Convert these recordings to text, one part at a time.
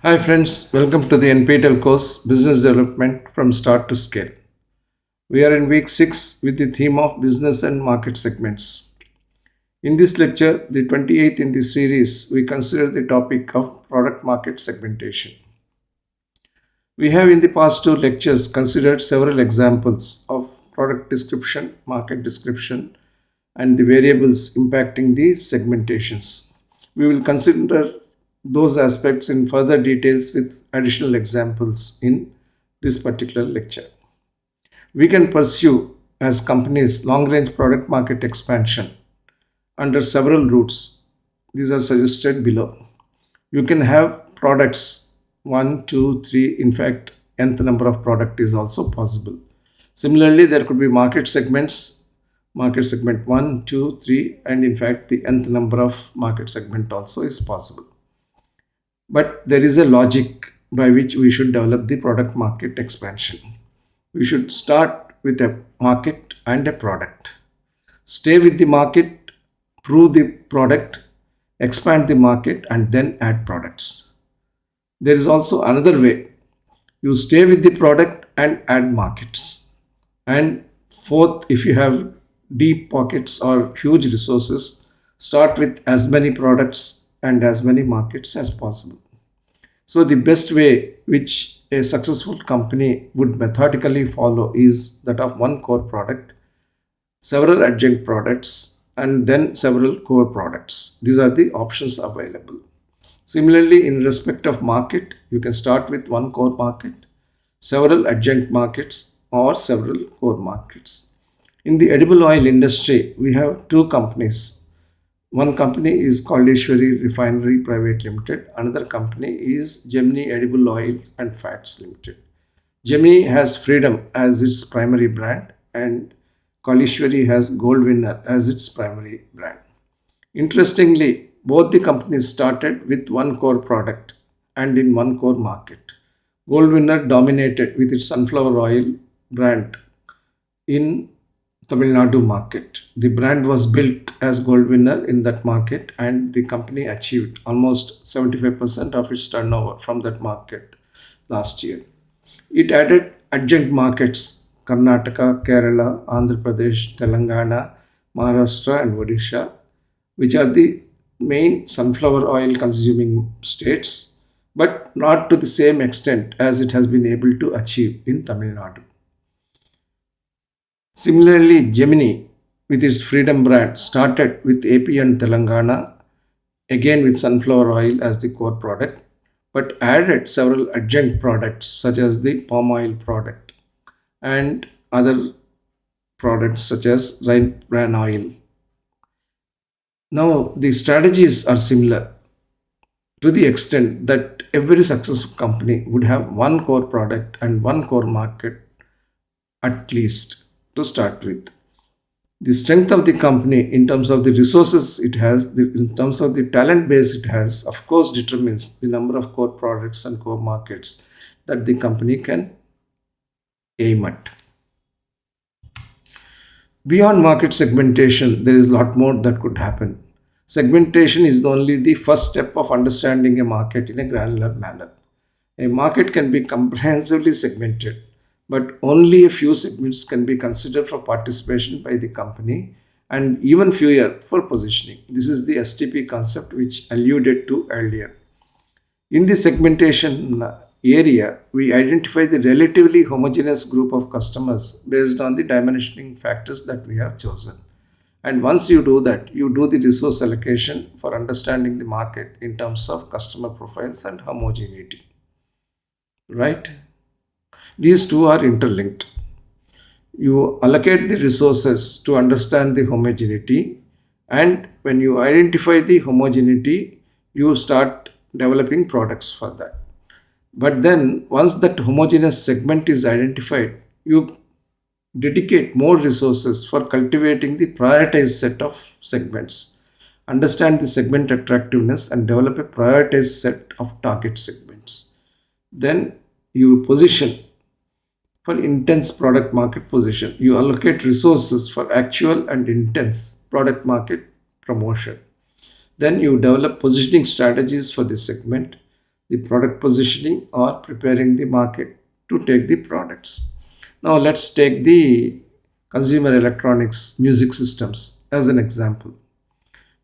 Hi friends, welcome to the NPTEL course Business Development from Start to Scale. We are in week 6 with the theme of business and market segments. In this lecture, the 28th in this series, we consider the topic of product market segmentation. We have in the past two lectures considered several examples of product description, market description, and the variables impacting the segmentations. We will consider those aspects in further details with additional examples in this particular lecture. We can pursue as companies long-range product market expansion under several routes. These are suggested below. You can have products 1, 2, 3, in fact, nth number of product is also possible. Similarly, there could be market segments, market segment 1, 2, 3, and in fact, the nth number of market segment also is possible. But there is a logic by which we should develop the product market expansion. We should start with a market and a product. Stay with the market, prove the product, expand the market, and then add products. There is also another way. You stay with the product and add markets. And fourth, if you have deep pockets or huge resources, start with as many products and as many markets as possible. So the best way which a successful company would methodically follow is that of one core product, several adjunct products, and then several core products. These are the options available. Similarly, in respect of market, you can start with one core market, several adjunct markets, or several core markets. In the edible oil industry, we have two companies. One company is called Ishwari Refinery Private Limited. Another company is Gemini Edible Oils and Fats Limited. Gemini has Freedom as its primary brand and Kalishwari has Gold Winner as its primary brand. Interestingly, both the companies started with one core product and in one core market. Gold Winner dominated with its sunflower oil brand in Tamil Nadu market. The brand was built as Gold Winner in that market and the company achieved almost 75% of its turnover from that market last year. It added adjunct markets Karnataka, Kerala, Andhra Pradesh, Telangana, Maharashtra and Odisha, which are the main sunflower oil consuming states, but not to the same extent as it has been able to achieve in Tamil Nadu. Similarly, Gemini, with its Freedom brand, started with AP and Telangana, again with sunflower oil as the core product, but added several adjunct products such as the palm oil product and other products such as rice bran oil. Now, the strategies are similar to the extent that every successful company would have one core product and one core market at least to start with. The strength of the company in terms of the resources it has, in terms of the talent base it has, of course, determines the number of core products and core markets that the company can aim at. Beyond market segmentation, there is a lot more that could happen. Segmentation is only the first step of understanding a market in a granular manner. A market can be comprehensively segmented, but only a few segments can be considered for participation by the company and even fewer for positioning. This is the STP concept which alluded to earlier. In the segmentation area, we identify the relatively homogeneous group of customers based on the dimensioning factors that we have chosen. And once you do that, you do the resource allocation for understanding the market in terms of customer profiles and homogeneity. Right? These two are interlinked. You allocate the resources to understand the homogeneity, and when you identify the homogeneity, you start developing products for that. But then, once that homogeneous segment is identified, you dedicate more resources for cultivating the prioritized set of segments. Understand the segment attractiveness and develop a prioritized set of target segments. Then you position for intense product market position. You allocate resources for actual and intense product market promotion. Then you develop positioning strategies for this segment. the product positioning, or preparing the market to take the products. Now let's take the consumer electronics music systems as an example.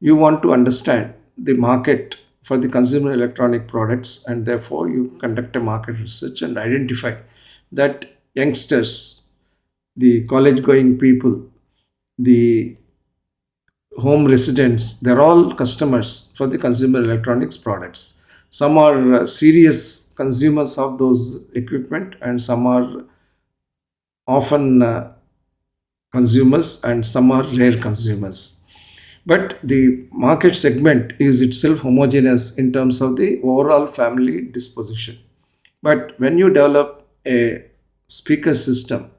You want to understand the market for the consumer electronic products, and therefore you conduct a market research and identify that youngsters, the college going people, the home residents, they're all customers for the consumer electronics products. Some are serious consumers of those equipment, and some are often consumers, and some are rare consumers. But the market segment is itself homogeneous in terms of the overall family disposition. But when you develop a speaker system,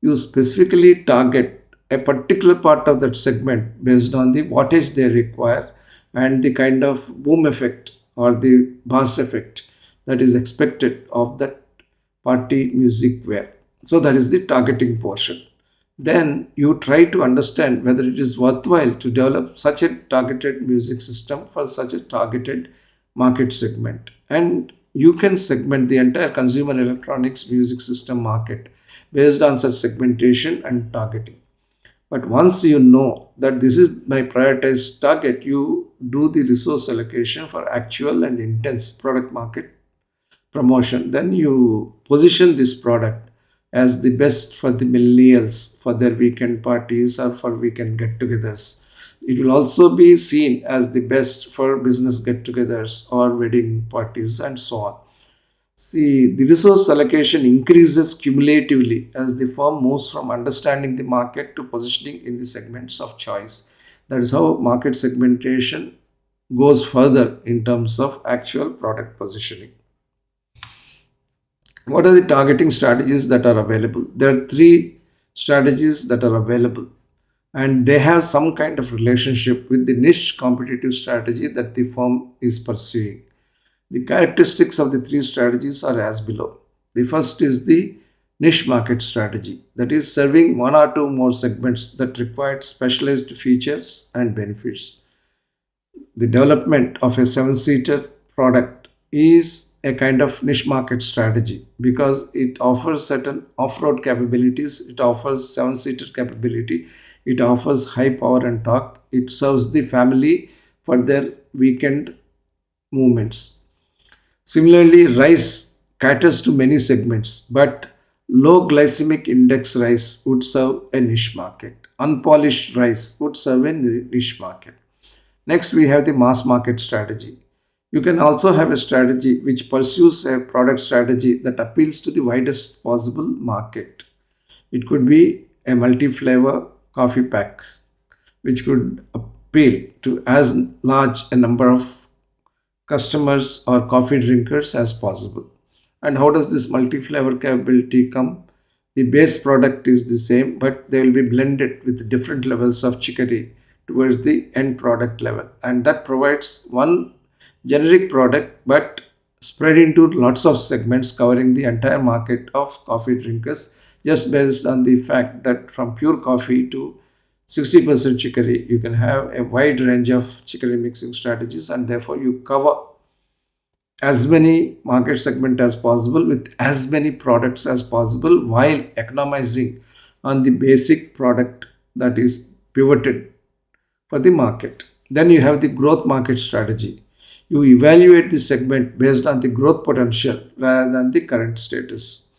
you specifically target a particular part of that segment based on the wattage they require and the kind of boom effect or the bass effect that is expected of that party music wear. So that is the targeting portion. Then you try to understand whether it is worthwhile to develop such a targeted music system for such a targeted market segment. And you can segment the entire consumer electronics music system market based on such segmentation and targeting. But once you know that this is my prioritized target, you do the resource allocation for actual and intense product market promotion. Then you position this product as the best for the millennials for their weekend parties or for weekend get togethers. It will also be seen as the best for business get togethers or wedding parties and so on. See, the resource allocation increases cumulatively as the firm moves from understanding the market to positioning in the segments of choice. That is how market segmentation goes further in terms of actual product positioning. What are the targeting strategies that are available? There are three strategies that are available, and they have some kind of relationship with the niche competitive strategy that the firm is pursuing. The characteristics of the three strategies are as below. The first is the niche market strategy, that is serving one or two more segments that require specialized features and benefits. The development of a seven-seater product is a kind of niche market strategy because it offers certain off-road capabilities, it offers seven-seater capability, it offers high power and torque, it serves the family for their weekend movements. Similarly, rice caters to many segments, but low glycemic index rice would serve a niche market. Unpolished rice would serve a niche market. Next, we have the mass market strategy. You can also have a strategy which pursues a product strategy that appeals to the widest possible market. It could be a multi flavor coffee pack, which could appeal to as large a number of customers or coffee drinkers as possible. And how does this multi flavor capability come? The base product is the same, but they will be blended with different levels of chicory towards the end product level, and that provides one generic product but spread into lots of segments covering the entire market of coffee drinkers, just based on the fact that from pure coffee to 60% chicory you can have a wide range of chicory mixing strategies, and therefore you cover as many market segment as possible with as many products as possible while economizing on the basic product that is pivoted for the market. Then you have the growth market strategy. You evaluate the segment based on the growth potential rather than the current status.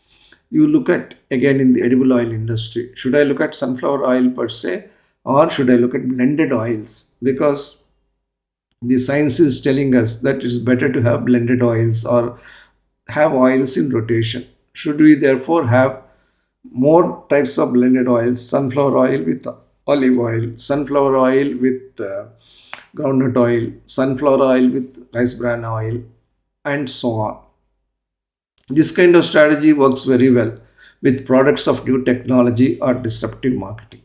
You look at, again, in the edible oil industry, should I look at sunflower oil per se, or should I look at blended oils? Because the science is telling us that it's better to have blended oils or have oils in rotation. Should we therefore have more types of blended oils, sunflower oil with olive oil, sunflower oil with groundnut oil, sunflower oil with rice bran oil, and so on? This kind of strategy works very well with products of new technology or disruptive marketing.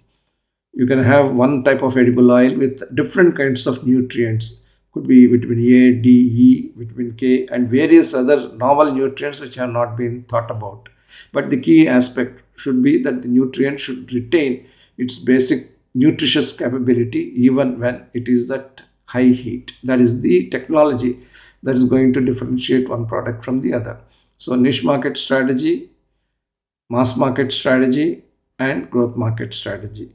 You can have one type of edible oil with different kinds of nutrients. Could be vitamin A, D, E, vitamin K, and various other novel nutrients which have not been thought about. But the key aspect should be that the nutrient should retain its basic nutritious capability even when it is at high heat. That is the technology that is going to differentiate one product from the other. So niche market strategy, mass market strategy, and growth market strategy.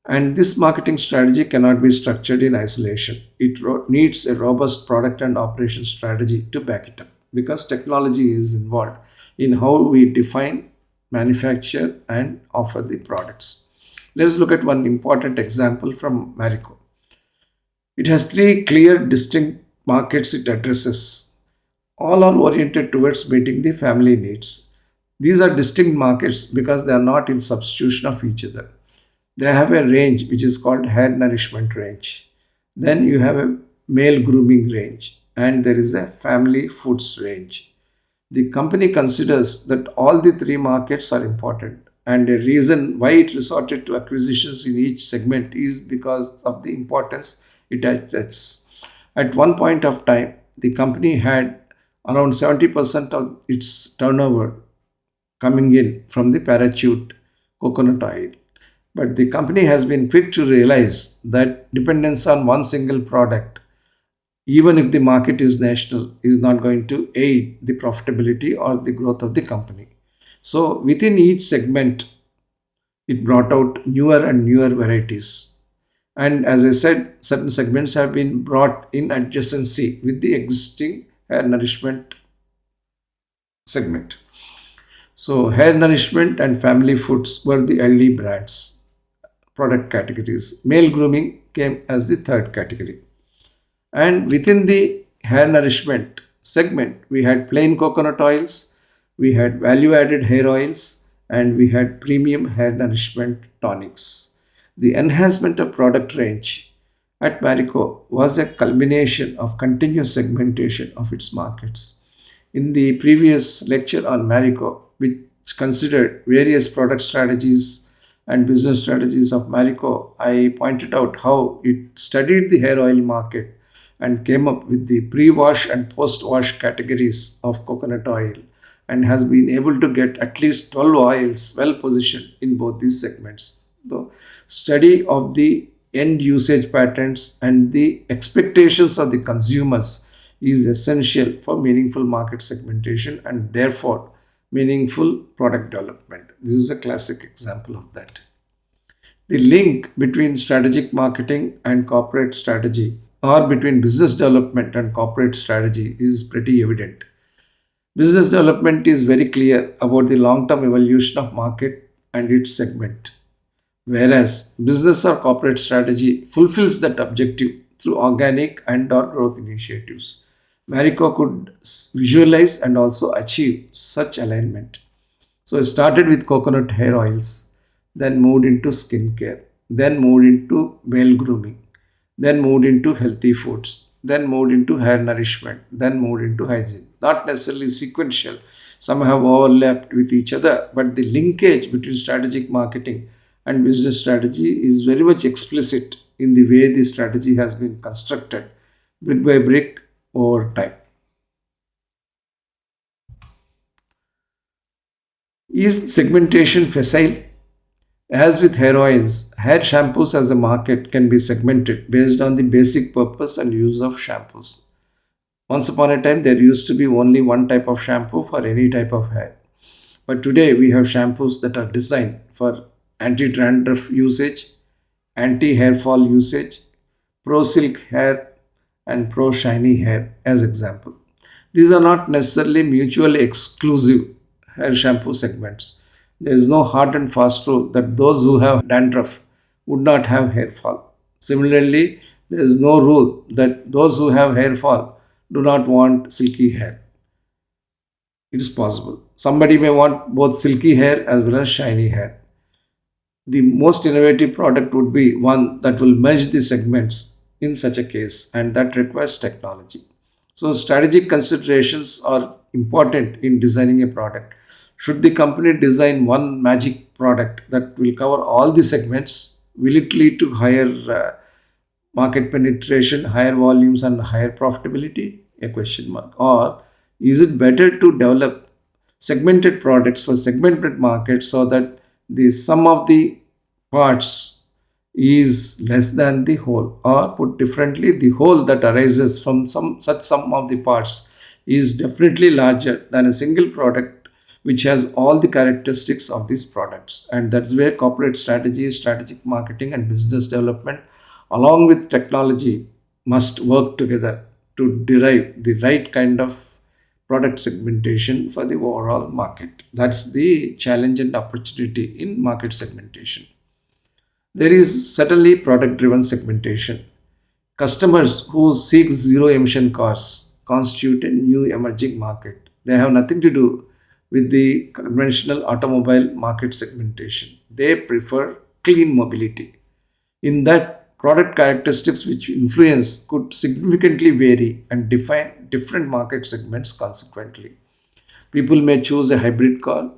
And this marketing strategy cannot be structured in isolation. It needs a robust product and operation strategy to back it up, because technology is involved in how we define, manufacture, and offer the products. Let's look at one important example from Marico. It has three clear, distinct markets it addresses. All are oriented towards meeting the family needs. These are distinct markets because they are not in substitution of each other. They have a range which is called hair nourishment range. Then you have a male grooming range, and there is a family foods range. The company considers that all the three markets are important, and a reason why it resorted to acquisitions in each segment is because of the importance it attaches. At one point of time, the company had around 70% of its turnover coming in from the parachute coconut oil. But the company has been quick to realize that dependence on one single product, even if the market is national, is not going to aid the profitability or the growth of the company. So within each segment, it brought out newer and newer varieties. And as I said, certain segments have been brought in adjacency with the existing hair nourishment segment. So hair nourishment and family foods were the early brands, product categories. Male grooming came as the third category. And within the hair nourishment segment, we had plain coconut oils, we had value added hair oils, and we had premium hair nourishment tonics. The enhancement of product range at Marico was a culmination of continuous segmentation of its markets. In the previous lecture on Marico, which considered various product strategies and business strategies of Marico, I pointed out how it studied the hair oil market and came up with the pre-wash and post-wash categories of coconut oil, and has been able to get at least 12 oils well positioned in both these segments. The study of the end usage patterns and the expectations of the consumers is essential for meaningful market segmentation and therefore meaningful product development. This is a classic example of that. The link between strategic marketing and corporate strategy, or between business development and corporate strategy, is pretty evident. Business development is very clear about the long-term evolution of market and its segment, whereas business or corporate strategy fulfills that objective through organic and or growth initiatives. Marico could visualize and also achieve such alignment. So it started with coconut hair oils, then moved into skincare, then moved into male grooming, then moved into healthy foods, then moved into hair nourishment, then moved into hygiene. Not necessarily sequential, some have overlapped with each other, but the linkage between strategic marketing and business strategy is very much explicit in the way the strategy has been constructed brick by brick over time. Is segmentation facile? As with hair oils, hair shampoos as a market can be segmented based on the basic purpose and use of shampoos. Once upon a time, there used to be only one type of shampoo for any type of hair. But today, we have shampoos that are designed for anti-dandruff usage, anti-hair fall usage, pro-silk hair, and pro-shiny hair as example. These are not necessarily mutually exclusive hair shampoo segments. There is no hard and fast rule that those who have dandruff would not have hair fall. Similarly, there is no rule that those who have hair fall do not want silky hair. It is possible. Somebody may want both silky hair as well as shiny hair. The most innovative product would be one that will merge the segments in such a case, and that requires technology. So, strategic considerations are important in designing a product. Should the company design one magic product that will cover all the segments? Will it lead to higher market penetration, higher volumes, and higher profitability? A question mark. Or is it better to develop segmented products for segmented markets so that the sum of the parts is less than the whole, or put differently, the whole that arises from some such sum of the parts is definitely larger than a single product which has all the characteristics of these products. And that's where corporate strategy, strategic marketing, and business development along with technology must work together to derive the right kind of product segmentation for the overall market. That's the challenge and opportunity in market segmentation. There is certainly product driven segmentation. Customers who seek zero emission cars constitute a new emerging market. They have nothing to do with the conventional automobile market segmentation. They prefer clean mobility. In that, product characteristics which influence could significantly vary and define different market segments consequently. People may choose a hybrid car,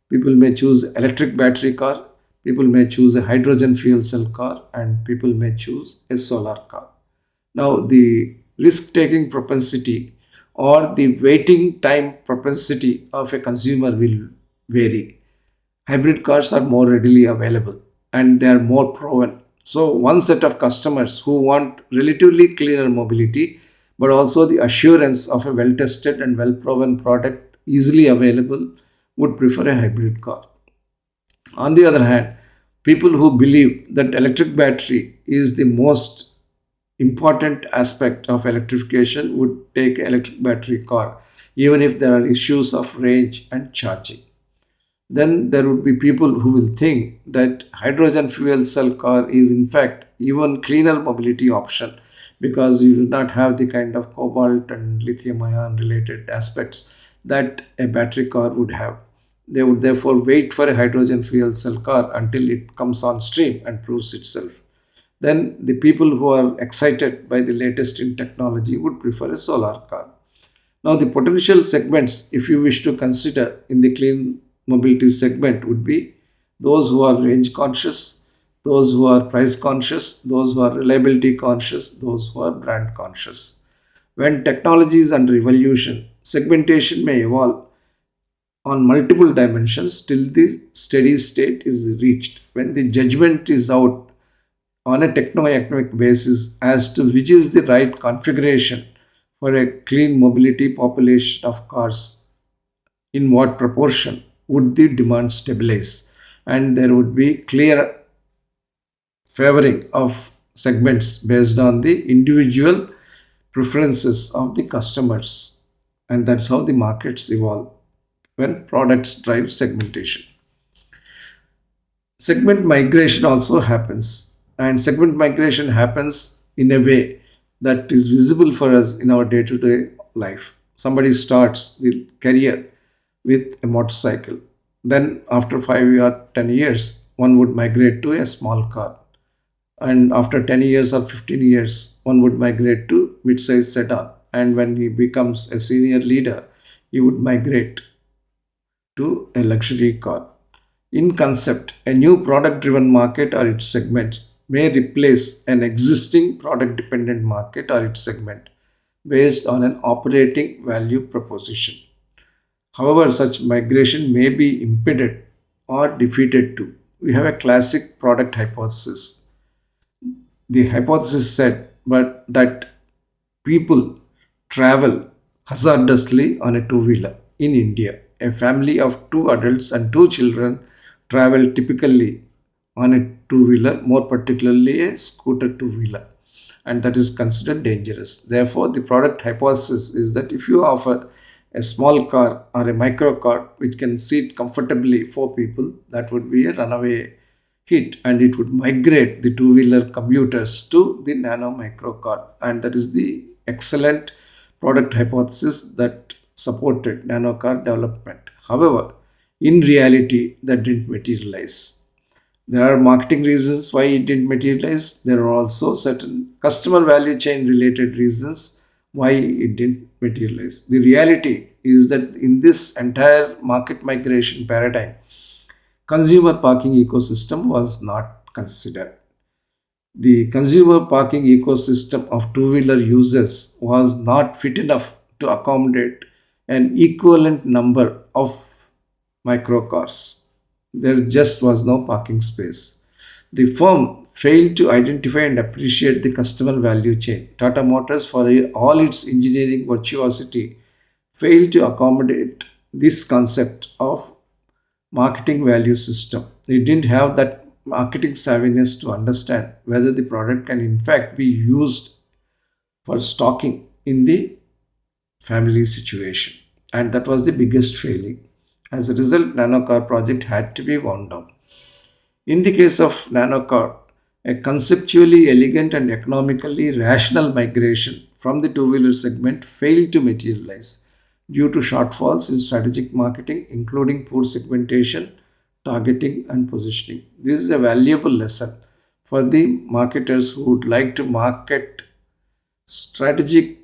people may choose electric battery car, people may choose a hydrogen fuel cell car, and people may choose a solar car. Now, the risk taking propensity or the waiting time propensity of a consumer will vary. Hybrid cars are more readily available and they are more proven. So, one set of customers who want relatively cleaner mobility but also the assurance of a well tested and well proven product easily available would prefer a hybrid car. On the other hand, people who believe that electric battery is the most important aspect of electrification would take electric battery car even if there are issues of range and charging. Then there would be people who will think that hydrogen fuel cell car is in fact even cleaner mobility option because you do not have the kind of cobalt and lithium ion related aspects that a battery car would have. They would therefore wait for a hydrogen fuel cell car until it comes on stream and proves itself. Then the people who are excited by the latest in technology would prefer a solar car. Now, the potential segments, if you wish to consider in the clean mobility segment, would be those who are range conscious, those who are price conscious, those who are reliability conscious, those who are brand conscious. When technology is under evolution, segmentation may evolve on multiple dimensions till the steady state is reached. When the judgment is out on a techno-economic basis as to which is the right configuration for a clean mobility population of cars, in what proportion would the demand stabilize, and there would be clear favoring of segments based on the individual preferences of the customers. And that's how the markets evolve when products drive segmentation. Segment migration also happens, and segment migration happens in a way that is visible for us in our day to day life. Somebody starts the career with a motorcycle, then after 5 or 10 years one would migrate to a small car, and after 10 years or 15 years one would migrate to mid-size sedan, and when he becomes a senior leader he would migrate to a luxury car. In concept, a new product driven market or its segments may replace an existing product dependent market or its segment based on an operating value proposition. However, such migration may be impeded or defeated too. We have a classic product hypothesis. The hypothesis said but that people travel hazardously on a two-wheeler. In India, a family of two adults and two children travel typically on a two-wheeler, more particularly a scooter two-wheeler, and that is considered dangerous. Therefore, the product hypothesis is that if you offer a small car or a micro car which can seat comfortably four people, that would be a runaway hit, and it would migrate the two-wheeler commuters to the nano micro car, and that is the excellent product hypothesis that supported nano car development. However, in reality that didn't materialize. There are marketing reasons why it didn't materialize. There are also certain customer value chain related reasons why it didn't materialize. The reality is that in this entire market migration paradigm, consumer parking ecosystem was not considered. The consumer parking ecosystem of two-wheeler users was not fit enough to accommodate an equivalent number of microcars. There just was no parking space. The firm failed to identify and appreciate the customer value chain. Tata Motors, for all its engineering virtuosity, failed to accommodate this concept of marketing value system. It didn't have that marketing savviness to understand whether the product can in fact be used for stocking in the family situation. And that was the biggest failing. As a result, nanocar project had to be wound down. In the case of nanocar, a conceptually elegant and economically rational migration from the two-wheeler segment failed to materialize due to shortfalls in strategic marketing, including poor segmentation, targeting, and positioning. This is a valuable lesson for the marketers who would like to market strategic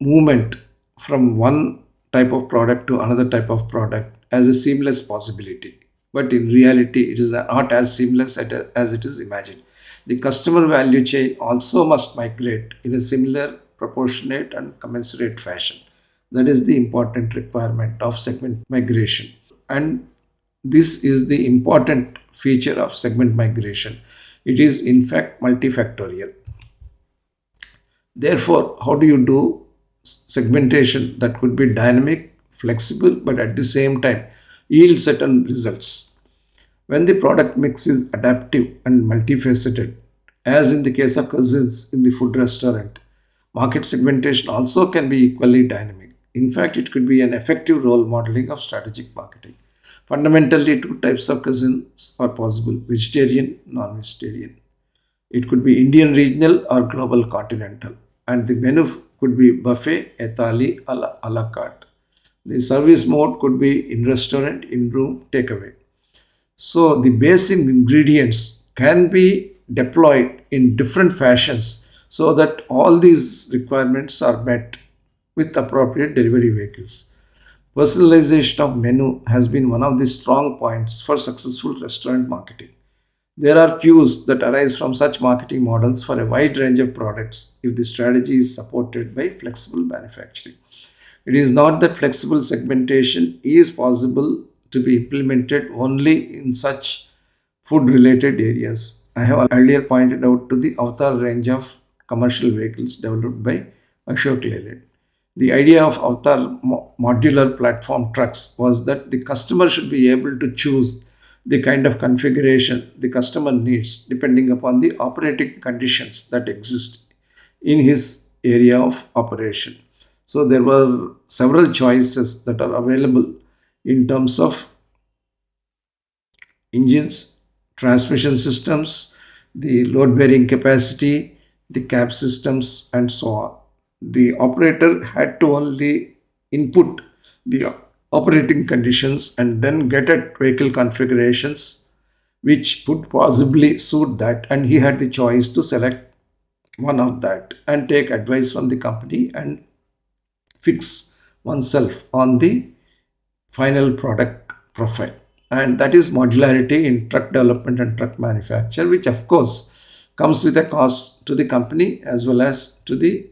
movement from one type of product to another type of product as a seamless possibility. But in reality, it is not as seamless as it is imagined. The customer value chain also must migrate in a similar, proportionate, and commensurate fashion. That is the important requirement of segment migration. And this is the important feature of segment migration. It is in fact multifactorial. Therefore, how do you do segmentation that could be dynamic, flexible, but at the same time yield certain results? When the product mix is adaptive and multifaceted, as in the case of cousins in the food restaurant, market segmentation also can be equally dynamic. In fact, it could be an effective role modeling of strategic marketing. Fundamentally, two types of cuisines are possible: vegetarian, non vegetarian. It could be Indian regional or global continental. And the menu could be buffet, a thali, a la carte. The service mode could be in restaurant, in room, takeaway. So the basic ingredients can be deployed in different fashions so that all these requirements are met with appropriate delivery vehicles. Personalization of menu has been one of the strong points for successful restaurant marketing. There are cues that arise from such marketing models for a wide range of products if the strategy is supported by flexible manufacturing. It is not that flexible segmentation is possible to be implemented only in such food related areas. I have earlier pointed out to the Avatar range of commercial vehicles developed by Ashok Leyland. The idea of Avatar modular platform trucks was that the customer should be able to choose the kind of configuration the customer needs depending upon the operating conditions that exist in his area of operation. So there were several choices that are available in terms of engines, transmission systems, the load bearing capacity, the cab systems, and so on. The operator had to only input the operating conditions and then get at vehicle configurations which would possibly suit that, and he had the choice to select one of that and take advice from the company and fix oneself on the final product profile. And that is modularity in truck development and truck manufacture, which of course comes with a cost to the company as well as to the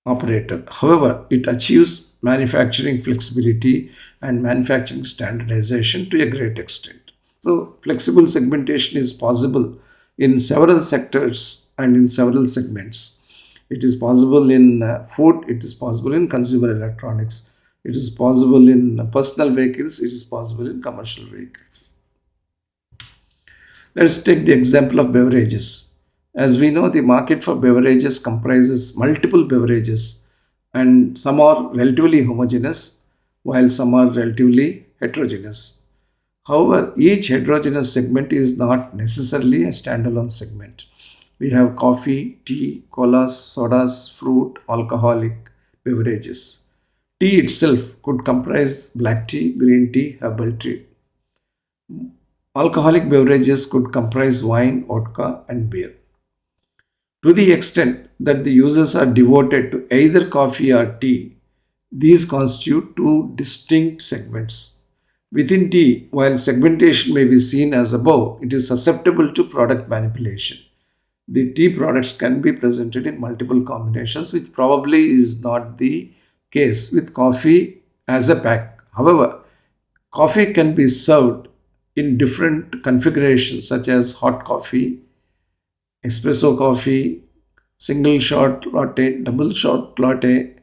operator. However, it achieves manufacturing flexibility and manufacturing standardization to a great extent. So, flexible segmentation is possible in several sectors and in several segments. It is possible in food, it is possible in consumer electronics, it is possible in personal vehicles, it is possible in commercial vehicles. Let us take the example of beverages. As we know, the market for beverages comprises multiple beverages, and some are relatively homogeneous while some are relatively heterogeneous. However, each heterogeneous segment is not necessarily a standalone segment. We have coffee, tea, colas, sodas, fruit, alcoholic beverages. Tea itself could comprise black tea, green tea, herbal tea. Alcoholic beverages could comprise wine, vodka, and beer. To the extent that the users are devoted to either coffee or tea, these constitute two distinct segments. Within tea, while segmentation may be seen as above, it is susceptible to product manipulation. The tea products can be presented in multiple combinations, which probably is not the case with coffee as a pack. However, coffee can be served in different configurations such as hot coffee, espresso coffee, single shot latte, double shot latte,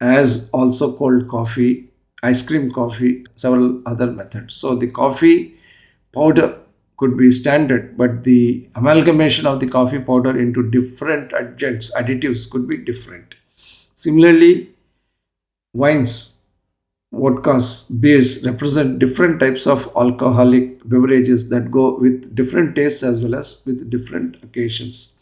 as also cold coffee, ice cream coffee, several other methods. So the coffee powder could be standard, but the amalgamation of the coffee powder into different adjuncts, additives could be different. Similarly, wines, vodkas, beers represent different types of alcoholic beverages that go with different tastes as well as with different occasions.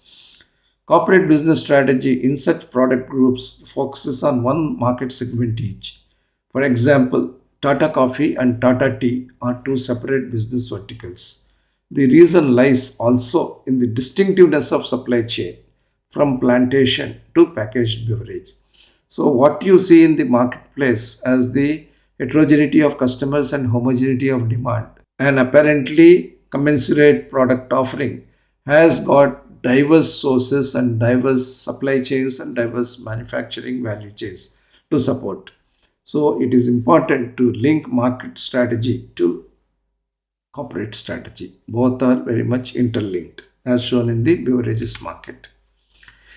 Corporate business strategy in such product groups focuses on one market segment each. For example, Tata Coffee and Tata Tea are two separate business verticals. The reason lies also in the distinctiveness of supply chain from plantation to packaged beverage. So, what you see in the marketplace as the heterogeneity of customers and homogeneity of demand, and apparently commensurate product offering, has got diverse sources and diverse supply chains and diverse manufacturing value chains to support. So, it is important to link market strategy to corporate strategy. Both are very much interlinked, as shown in the beverages market.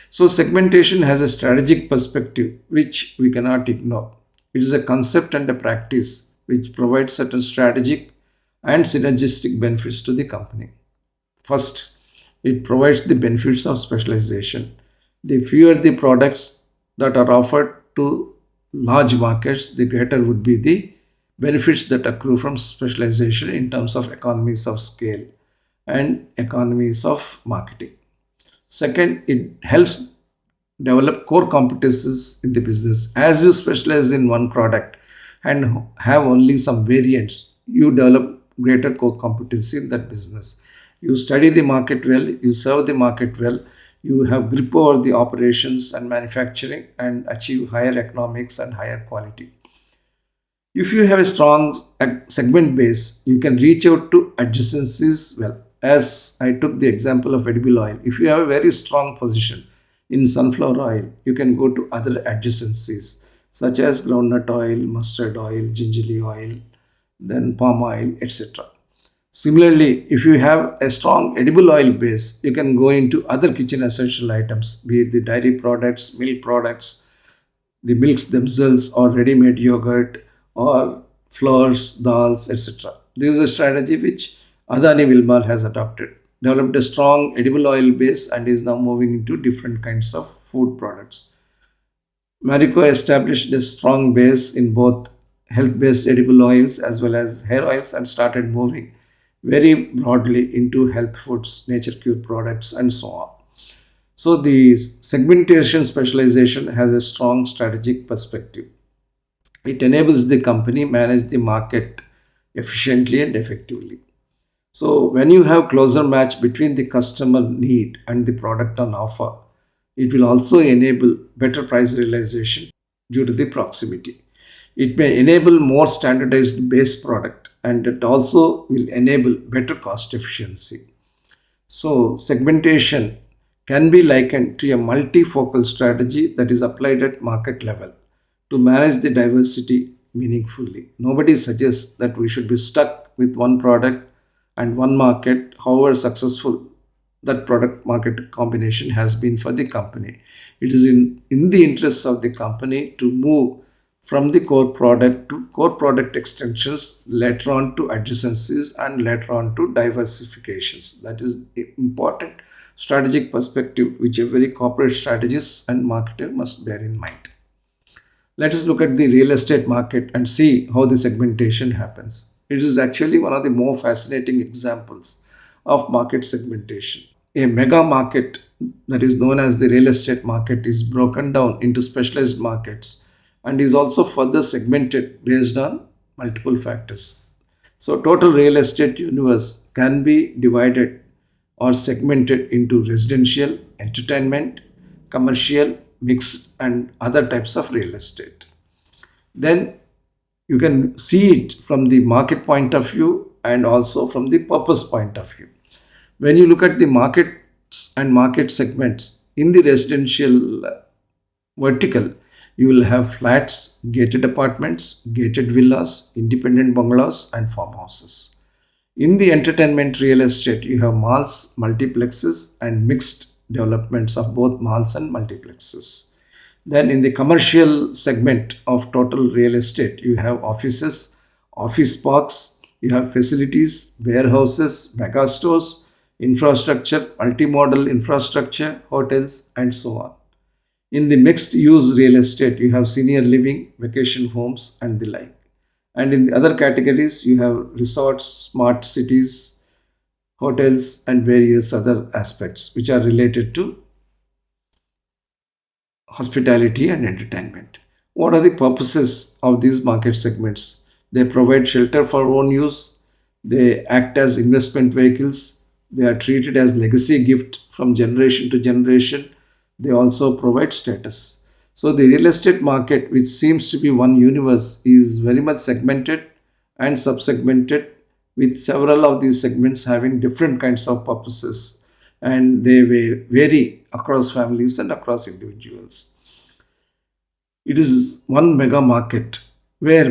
So, segmentation has a strategic perspective which we cannot ignore. It is a concept and a practice which provides certain strategic and synergistic benefits to the company. First, it provides the benefits of specialization. The fewer the products that are offered to large markets, the greater would be the benefits that accrue from specialization in terms of economies of scale and economies of marketing. Second, it helps develop core competencies in the business. As you specialize in one product and have only some variants, you develop greater core competency in that business. You study the market well, you serve the market well, you have grip over the operations and manufacturing and achieve higher economics and higher quality. If you have a strong segment base, you can reach out to adjacencies well. As I took the example of edible oil, if you have a very strong position in sunflower oil, you can go to other adjacencies such as groundnut oil, mustard oil, gingerly oil, then palm oil, etc. Similarly, if you have a strong edible oil base, you can go into other kitchen essential items, be it the dairy products, milk products, the milks themselves, or ready-made yogurt, or flours, dals, etc. This is a strategy which Adani Wilmar has adopted, developed a strong edible oil base and is now moving into different kinds of food products. Marico established a strong base in both health-based edible oils as well as hair oils and started moving very broadly into health foods, nature cure products, and so on. So the segmentation specialization has a strong strategic perspective. It enables the company manage the market efficiently and effectively. So when you have closer match between the customer need and the product on offer, it will also enable better price realization due to the proximity. It may enable more standardized base product and it also will enable better cost efficiency. So segmentation can be likened to a multifocal strategy that is applied at market level to manage the diversity meaningfully. Nobody suggests that we should be stuck with one product and one market, however successful that product market combination has been for the company. It is in the interests of the company to move from the core product to core product extensions, later on to adjacencies, and later on to diversifications. That is the important strategic perspective which every corporate strategist and marketer must bear in mind. Let us look at the real estate market and see how the segmentation happens. It is actually one of the more fascinating examples of market segmentation. A mega market that is known as the real estate market is broken down into specialized markets and is also further segmented based on multiple factors. So total real estate universe can be divided or segmented into residential, entertainment, commercial, mixed and other types of real estate. Then you can see it from the market point of view and also from the purpose point of view. When you look at the markets and market segments in the residential vertical, you will have flats, gated apartments, gated villas, independent bungalows, and farmhouses. In the entertainment real estate, you have malls, multiplexes, and mixed developments of both malls and multiplexes. Then, in the commercial segment of total real estate, you have offices, office parks, you have facilities, warehouses, mega stores, infrastructure, multimodal infrastructure, hotels, and so on. In the mixed use real estate, you have senior living, vacation homes, and the like. And in the other categories, you have resorts, smart cities, hotels, and various other aspects which are related to hospitality and entertainment. What are the purposes of these market segments? They provide shelter for own use, they act as investment vehicles, they are treated as legacy gift from generation to generation, they also provide status. So the real estate market, which seems to be one universe, is very much segmented and subsegmented, with several of these segments having different kinds of purposes, and they vary across families and across individuals. It is one mega market where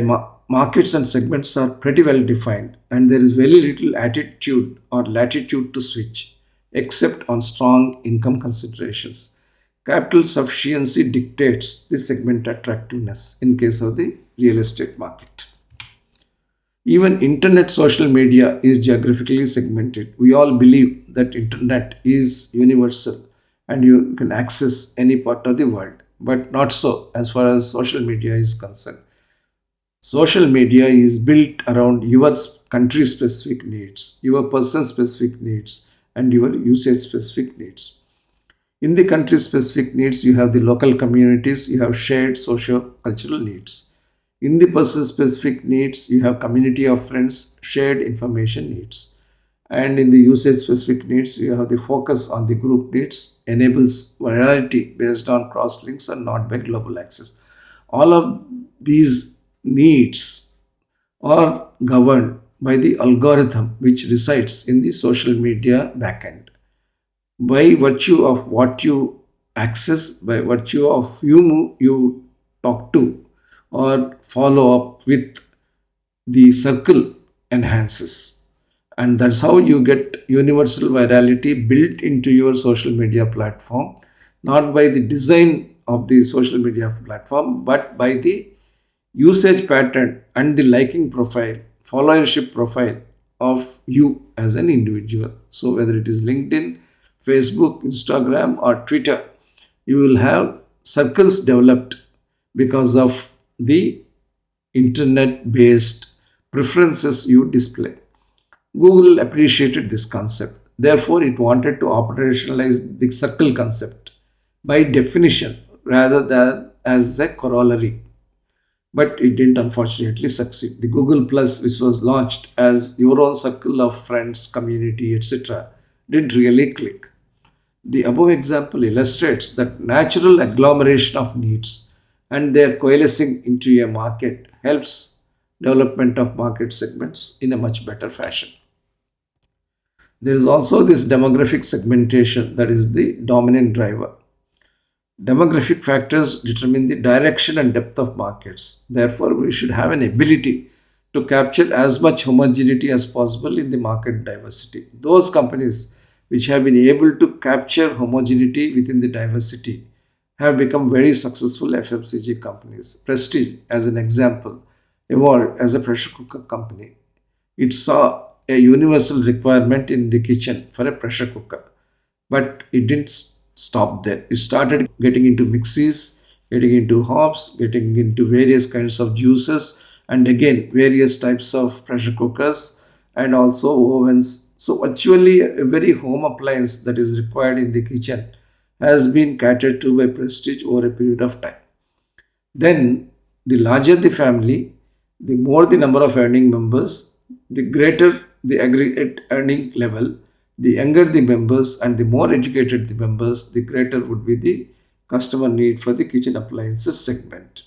markets and segments are pretty well defined, and there is very little attitude or latitude to switch except on strong income considerations. Capital sufficiency dictates the segment attractiveness in case of the real estate market. Even internet social media is geographically segmented. We all believe that internet is universal and you can access any part of the world, but not so as far as social media is concerned. Social media is built around your country specific needs, your person specific needs, and your usage specific needs. In the country specific needs, you have the local communities, you have shared socio cultural needs. In the person specific needs, you have community of friends, shared information needs. And in the usage specific needs, you have the focus on the group needs, enables virality based on cross links and not by global access. All of these needs are governed by the algorithm which resides in the social media backend. By virtue of what you access, by virtue of you talk to or follow up with, the circle enhances. And that's how you get universal virality built into your social media platform, not by the design of the social media platform, but by the usage pattern and the liking profile, followership profile of you as an individual. So, whether it is LinkedIn, Facebook, Instagram, or Twitter, you will have circles developed because of the internet based preferences you display. Google appreciated this concept. Therefore, it wanted to operationalize the circle concept by definition rather than as a corollary. But it didn't unfortunately succeed. The Google Plus, which was launched as your own circle of friends, community, etc., didn't really click. The above example illustrates that natural agglomeration of needs and their coalescing into a market helps development of market segments in a much better fashion. There is also this demographic segmentation that is the dominant driver. Demographic factors determine the direction and depth of markets. Therefore, we should have an ability to capture as much homogeneity as possible in the market diversity. Those companies which have been able to capture homogeneity within the diversity have become very successful FMCG companies. Prestige, as an example, evolved as a pressure cooker company. It saw a universal requirement in the kitchen for a pressure cooker, but it didn't stop there. It started getting into mixies, getting into hops, getting into various kinds of juices, and again various types of pressure cookers and also ovens. So actually a very home appliance that is required in the kitchen has been catered to by Prestige over a period of time. Then the larger the family, the more the number of earning members, the greater the aggregate earning level, the younger the members and the more educated the members, the greater would be the customer need for the kitchen appliances segment.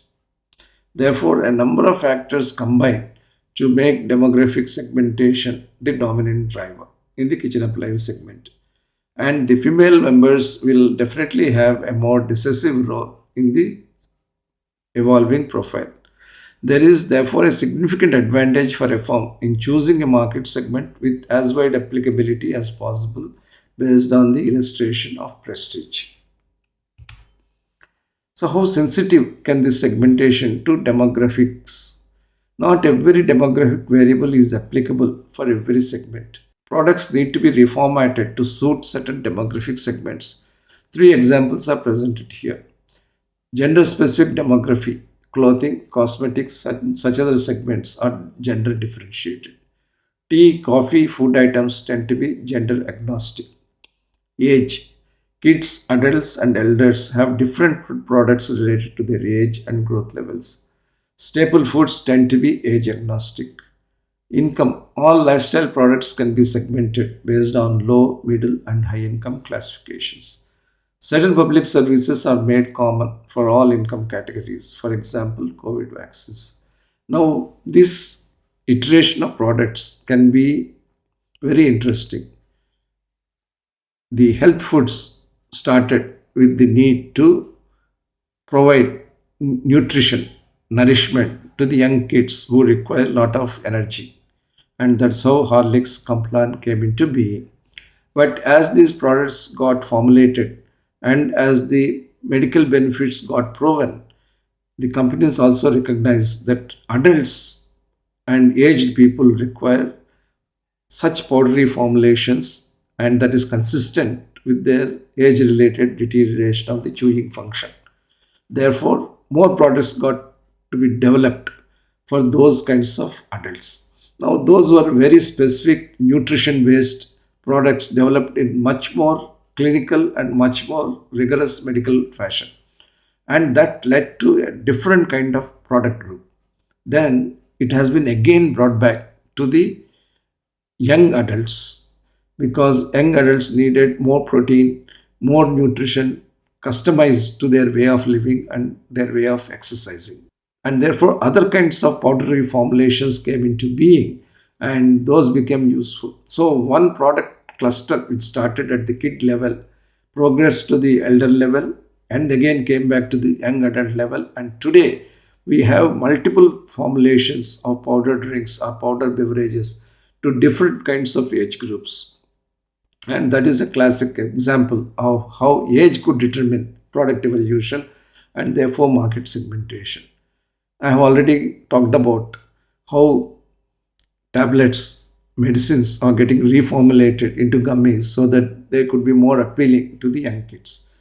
Therefore, a number of factors combine to make demographic segmentation the dominant driver in the kitchen appliance segment. And the female members will definitely have a more decisive role in the evolving profile. There is therefore a significant advantage for a firm in choosing a market segment with as wide applicability as possible based on the illustration of prestige. So, how sensitive can this segmentation to demographics? Not every demographic variable is applicable for every segment. Products need to be reformatted to suit certain demographic segments. Three examples are presented here. Gender specific demography, clothing, cosmetics, such other segments are gender differentiated. Tea, coffee, food items tend to be gender agnostic. Age. Kids, adults, and elders have different food products related to their age and growth levels. Staple foods tend to be age agnostic. Income. All lifestyle products can be segmented based on low, middle, and high income classifications. Certain public services are made common for all income categories, for example, COVID vaccines. Now, this iteration of products can be very interesting. The health foods started with the need to provide nutrition, nourishment to the young kids who require a lot of energy. And that's how Horlicks Complan came into being. But as these products got formulated and as the medical benefits got proven, the companies also recognized that adults and aged people require such powdery formulations and that is consistent with their age related deterioration of the chewing function. Therefore, more products got to be developed for those kinds of adults. Now, those were very specific nutrition based products developed in much more clinical and much more rigorous medical fashion. And that led to a different kind of product group. Then it has been again brought back to the young adults because young adults needed more protein, more nutrition customized to their way of living and their way of exercising. And therefore, other kinds of powdery formulations came into being and those became useful. So, one product cluster which started at the kid level progressed to the elder level and again came back to the young adult level. And today, we have multiple formulations of powder drinks or powder beverages to different kinds of age groups. And that is a classic example of how age could determine product evolution and therefore market segmentation. I have already talked about how tablets, medicines are getting reformulated into gummies so that they could be more appealing to the young kids.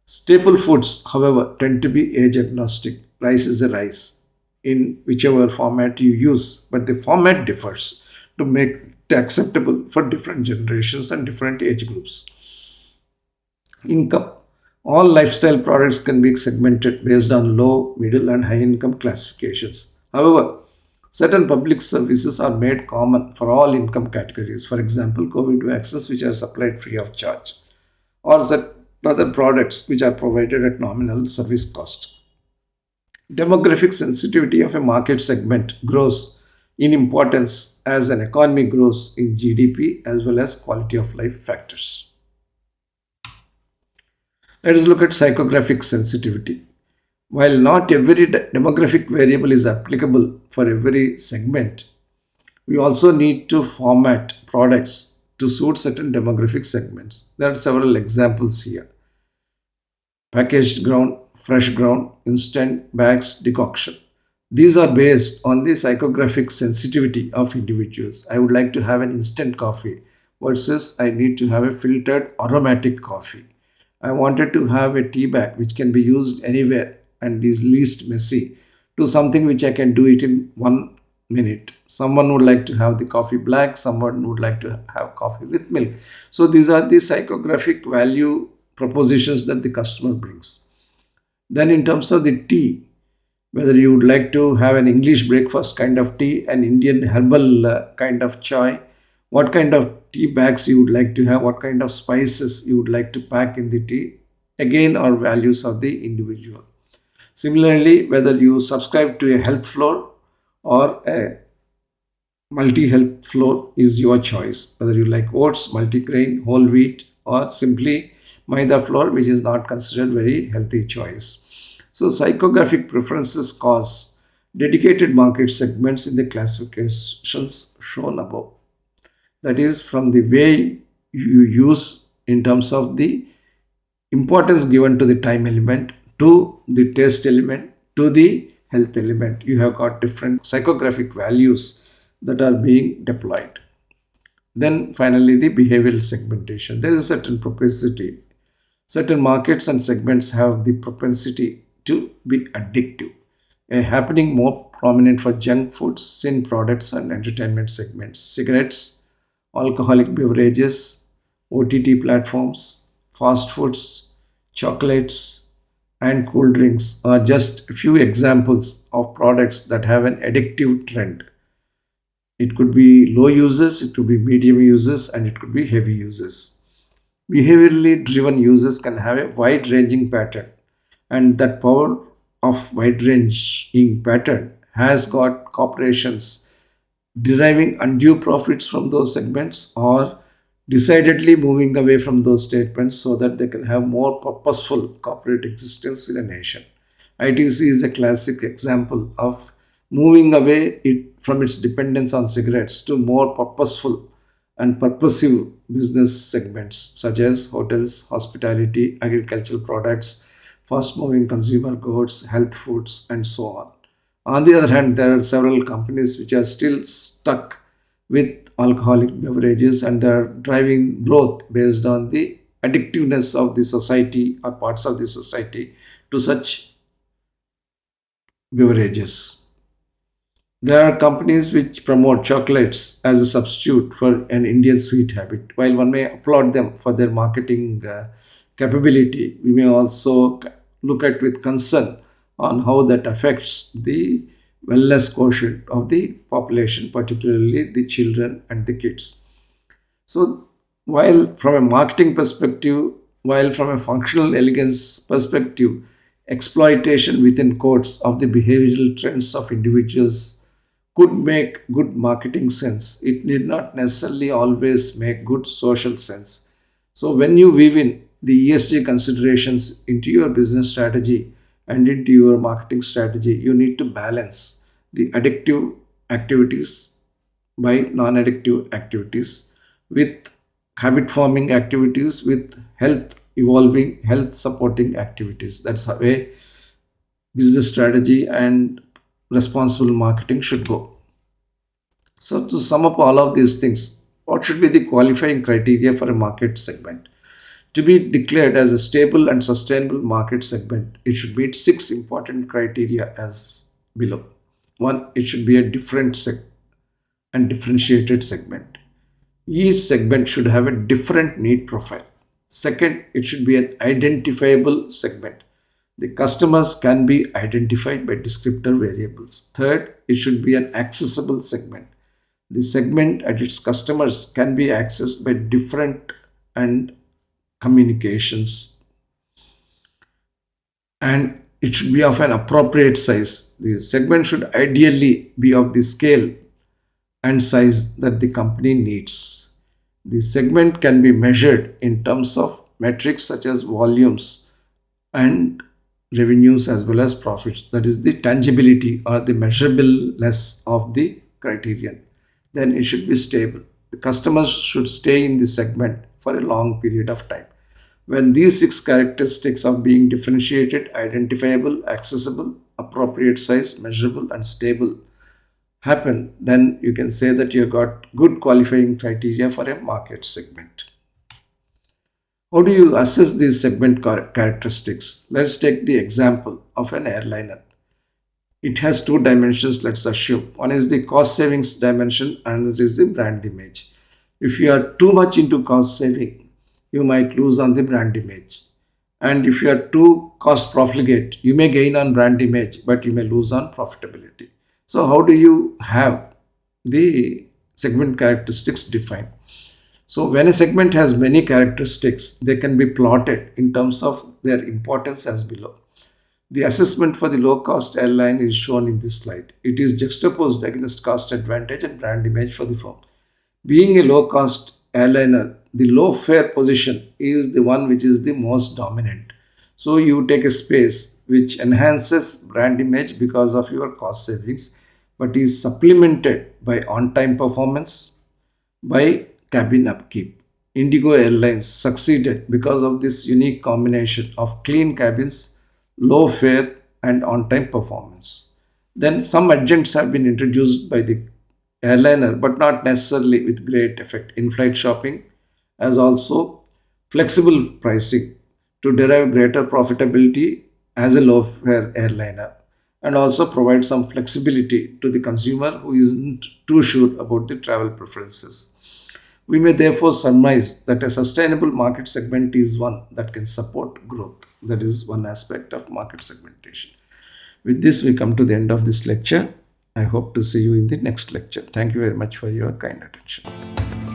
Staple foods, however, tend to be age agnostic. Rice is a rice in whichever format you use, but the format differs to make it acceptable for different generations and different age groups. Income. All lifestyle products can be segmented based on low, middle, and high income classifications. However, certain public services are made common for all income categories. For example, COVID vaccines, which are supplied free of charge, or certain other products which are provided at nominal service cost. Demographic sensitivity of a market segment grows in importance as an economy grows in GDP as well as quality of life factors. Let us look at psychographic sensitivity. While not every demographic variable is applicable for every segment, we also need to format products to suit certain demographic segments. There are several examples here. Packaged ground, fresh ground, instant bags, decoction. These are based on the psychographic sensitivity of individuals. I would like to have an instant coffee versus I need to have a filtered aromatic coffee. I wanted to have a tea bag which can be used anywhere and is least messy to something which I can do it in 1 minute. Someone would like to have the coffee black, someone would like to have coffee with milk. So these are the psychographic value propositions that the customer brings. Then in terms of the tea, whether you would like to have an English breakfast kind of tea, an Indian herbal kind of chai, what kind of tea bags you would like to have, what kind of spices you would like to pack in the tea, again are values of the individual. Similarly, whether you subscribe to a health floor or a multi-health floor is your choice, whether you like oats, multigrain, whole wheat, or simply maida flour, which is not considered very healthy choice. So psychographic preferences cause dedicated market segments in the classifications shown above. That is, from the way you use in terms of the importance given to the time element, to the taste element, to the health element. You have got different psychographic values that are being deployed. Then finally, the behavioral segmentation. There is a certain propensity. Certain markets and segments have the propensity to be addictive, happening more prominent for junk foods, sin products, and entertainment segments. Cigarettes, alcoholic beverages, OTT platforms, fast foods, chocolates, and cool drinks are just a few examples of products that have an addictive trend. It could be low uses, it could be medium uses, and it could be heavy uses. Behaviorally driven users can have a wide ranging pattern, and that power of wide ranging pattern has got corporations deriving undue profits from those segments, or decidedly moving away from those statements so that they can have more purposeful corporate existence in a nation. ITC is a classic example of moving away from its dependence on cigarettes to more purposeful and purposive business segments such as hotels, hospitality, agricultural products, fast moving consumer goods, health foods, and so on. On the other hand, there are several companies which are still stuck with alcoholic beverages and are driving growth based on the addictiveness of the society or parts of the society to such beverages. There are companies which promote chocolates as a substitute for an Indian sweet habit. While one may applaud them for their marketing capability, we may also look at with concern on how that affects the wellness quotient of the population, particularly the children and the kids. So, while from a marketing perspective, while from a functional elegance perspective, exploitation within quotes of the behavioral trends of individuals could make good marketing sense. It need not necessarily always make good social sense. So, when you weave in the ESG considerations into your business strategy and into your marketing strategy, you need to balance the addictive activities by non addictive activities with habit forming activities with health evolving, health supporting activities. That's the way business strategy and responsible marketing should go. So, to sum up all of these things, what should be the qualifying criteria for a market segment? To be declared as a stable and sustainable market segment, it should meet six important criteria as below. One, it should be a different and differentiated segment. Each segment should have a different need profile. Second, it should be an identifiable segment. The customers can be identified by descriptor variables. Third, it should be an accessible segment. The segment and its customers can be accessed by different and communications, and it should be of an appropriate size. The segment should ideally be of the scale and size that the company needs. The segment can be measured in terms of metrics such as volumes and revenues as well as profits. That is the tangibility or the measurableness of the criterion. Then it should be stable. The customers should stay in the segment for a long period of time. When these six characteristics of being differentiated, identifiable, accessible, appropriate size, measurable, and stable happen, then you can say that you have got good qualifying criteria for a market segment. How do you assess these segment characteristics? Let's take the example of an airliner. It has two dimensions, let's assume. One is the cost savings dimension and another is the brand image. If you are too much into cost saving, you might lose on the brand image. And if you are too cost profligate, you may gain on brand image, but you may lose on profitability. So, how do you have the segment characteristics defined? So, when a segment has many characteristics, they can be plotted in terms of their importance as below. The assessment for the low cost airline is shown in this slide. It is juxtaposed against cost advantage and brand image for the firm. Being a low cost airliner, the low fare position is the one which is the most dominant. So you take a space which enhances brand image because of your cost savings, but is supplemented by on-time performance, by cabin upkeep. Indigo Airlines succeeded because of this unique combination of clean cabins, low fare, and on-time performance. Then some adjuncts have been introduced by the airliner, but not necessarily with great effect. In-flight shopping as also flexible pricing to derive greater profitability as a low-fare airliner, and also provide some flexibility to the consumer who isn't too sure about the travel preferences. We may therefore surmise that a sustainable market segment is one that can support growth. That is one aspect of market segmentation. With this, we come to the end of this lecture. I hope to see you in the next lecture. Thank you very much for your kind attention.